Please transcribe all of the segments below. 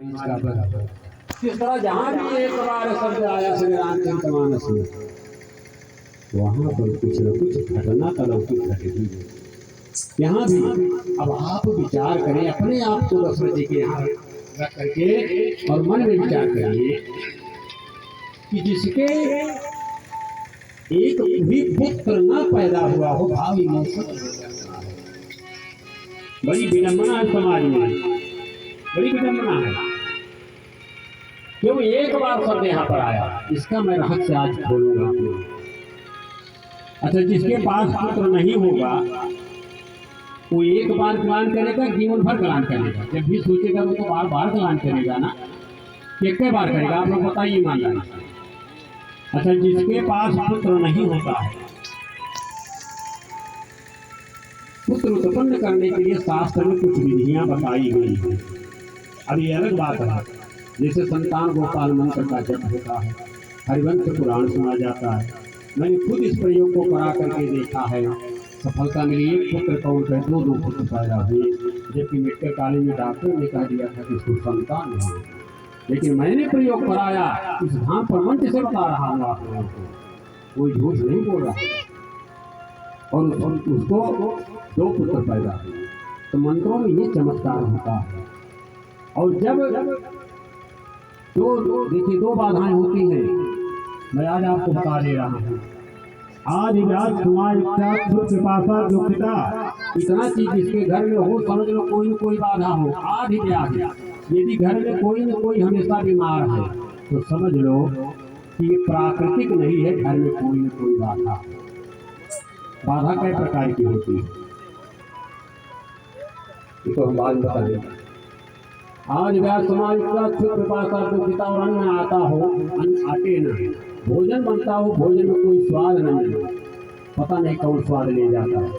इस तरह जहाँ भी एक बार शब्द आया श्री रामचरित मानस में, वहाँ पर कुछ न कुछ घटना अलौकिक घटेगी। यहाँ भी अब आप विचार करें, अपने आप को दशरथ जी के यहाँ रख करके और मन में विचार करिए कि जिसके एक भी पुत्र न पैदा हुआ हो, भाव इमोशन बड़ी विडंबना है समाज में, बड़ी विडंबना है। क्यों एक बार शब्द यहाँ पर आया, इसका मैं रहस्य आज खोलूंगा। अच्छा, जिसके पास पुत्र नहीं होगा वो एक बार गलान करेगा, जीवन भर गलान करेगा। जब भी सोचेगा वो तो बार बार गलान करेगा ना, एक बार करेगा। आप लोग बताइए मान जाना। अच्छा, जिसके पास पुत्र नहीं होता है, पुत्र उत्पन्न करने के लिए शास्त्र में कुछ विधियां बताई गई हैं। अब ये अलग बात है, जैसे संतान गोपाल मंत्र का जप होता है, हरिवंश पुराण सुना जाता है। मैंने खुद इस प्रयोग को करा करके देखा है, सफलता मिली। एक पुत्र का उनके दो पुत्र पैदा हुए, जबकि मेडिकल कॉलेज में डॉक्टर ने कह दिया था कि इसको संतान नहीं है। लेकिन मैंने प्रयोग कराया, इस धाम पर मंच से बता रहा हूँ आप लोगों को, कोई झूठ नहीं बोल रहा। और उसको दो पुत्र पैदा हुए। तो मंत्रों में ये चमत्कार होता है। और जब देखिए दो बाधाएं होती हैं, मैं आज आपको बता दे रहा हूँ। आज कृपासा जो पिता, इतना चीज जिसके घर में हो, समझ लो कोई न कोई बाधा हो। आज ही ब्याज, यदि घर में कोई न कोई हमेशा बीमार है तो समझ लो कि ये प्राकृतिक नहीं है, घर में कोई न कोई बाधा। बाधा कई प्रकार की होती है, ये तो हम बाद में बता देंगे। आज व्यास समाज का कृपासा जो पिता और अन्न आता हो, अन्न आते न, भोजन बनता हो, भोजन में कोई स्वाद न मिले, पता नहीं कौन स्वाद ले जाता है।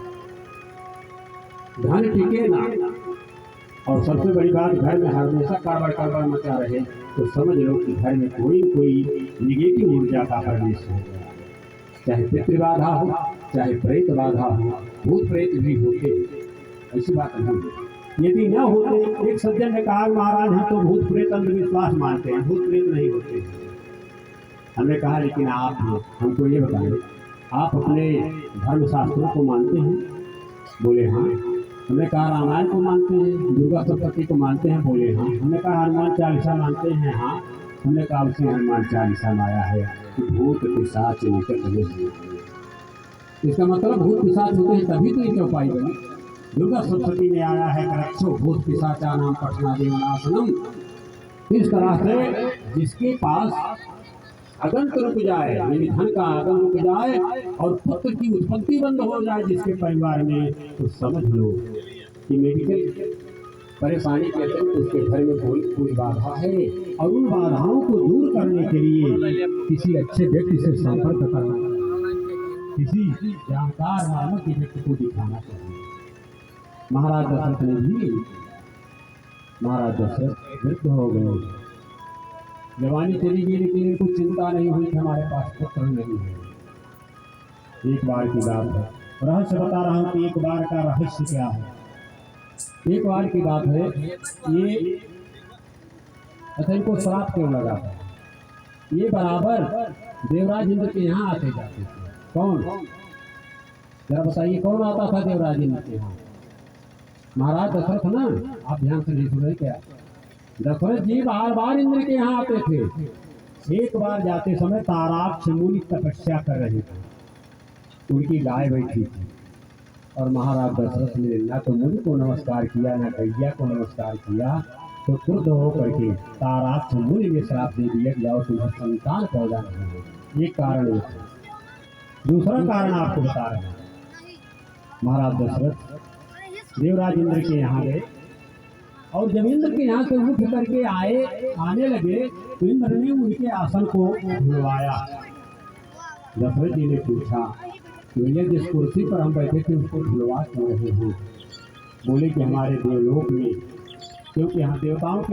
धन टिके ना, और सबसे बड़ी बात घर में हमेशा कारोबार मचा रहे, तो समझ लो कि घर में कोई निगेटिव ऊर्जा का प्रवेश हो गया। चाहे पितृ बाधा हो, चाहे प्रेत बाधा हो, भूत प्रेत भी होते, ऐसी बात नहीं। यदि न होते, एक सज्जन ने कहा महाराज हम तो भूत प्रेत अंधविश्वास मानते हैं, भूत प्रेत नहीं होते। हमने कहा लेकिन आप हमको ये बताएं, आप अपने धर्म शास्त्रों को मानते हैं? बोले हाँ। हमने कहा रामायण को मानते हैं, दुर्गा सप्तशती को मानते हैं? बोले हाँ। हमने कहा हनुमान चालीसा मानते हैं? हाँ। हमने कहा उसी हनुमान चालीसा में आया है कि भूत पिशाच निकट नहीं। इसका मतलब भूत पिशाच होते हैं तभी तो ये चौपाई बनी। दुर्गा सप्तशती में आया है रक्षो भूत पिशाचा नाम पठना देवनाशनम। इस तरह से जिसके पास अगंत रुक जाए, यानी धन का आगम रुक जाए और पुत्र की उत्पत्ति बंद हो जाए जिसके परिवार में, तो समझ लो कि मेडिकल परेशानी के अतिरिक्त उसके घर में कोई बाधा है। और उन बाधाओं को दूर करने के लिए किसी अच्छे व्यक्ति से संपर्क करना, किसी जानकार मानव व्यक्ति को दिखाना चाहिए। महाराज दशरथ ने भी, महाराज दशरथ वृद्ध हो गए, जवानी चली गई, लेकिन कुछ चिंता नहीं हुई कि हमारे पास पुत्र नहीं है। एक बार की बात है, रहस्य बता रहा हूँ कि एक बार का रहस्य क्या है। एक बार की बात है, ये अच्छा इनको श्राप क्यों लगा था? ये बराबर देवराज इंद्र के यहाँ आते जाते थे। कौन, जरा बताइए कौन आता था देवराज इंद्र के यहाँ? महाराज दशरथ ना, आप ध्यान से नहीं सुन रहे क्या? दशरथ जी बार बार इंद्र के यहाँ आते थे। एक बार जाते समय ताराक्ष मुनि तपस्या कर रहे थे, उनकी गाय बैठी थी और महाराज दशरथ ने न तो मुनि को नमस्कार किया, न गैया को नमस्कार किया, तो क्रुद्ध होकर के ताराक्ष मुनि ने श्राप दे दिया कि जाओ तुम्हें संतान पैदा नहीं हो। एक कारण है। दूसरा कारण आपको बता रहे हैं। महाराज दशरथ देवराज इंद्र के यहाँ गए और जब इंद्र के यहाँ से उठ करके आने लगे तो इंद्र ने उनके आसन को धुलवाया। दशरथ जी ने पूछा कि भैया जिस कुर्सी पर हम बैठे थे उसको धुलवा क्यों रहे हो? बोले कि हमारे देवलोक में, क्योंकि यहाँ देवताओं की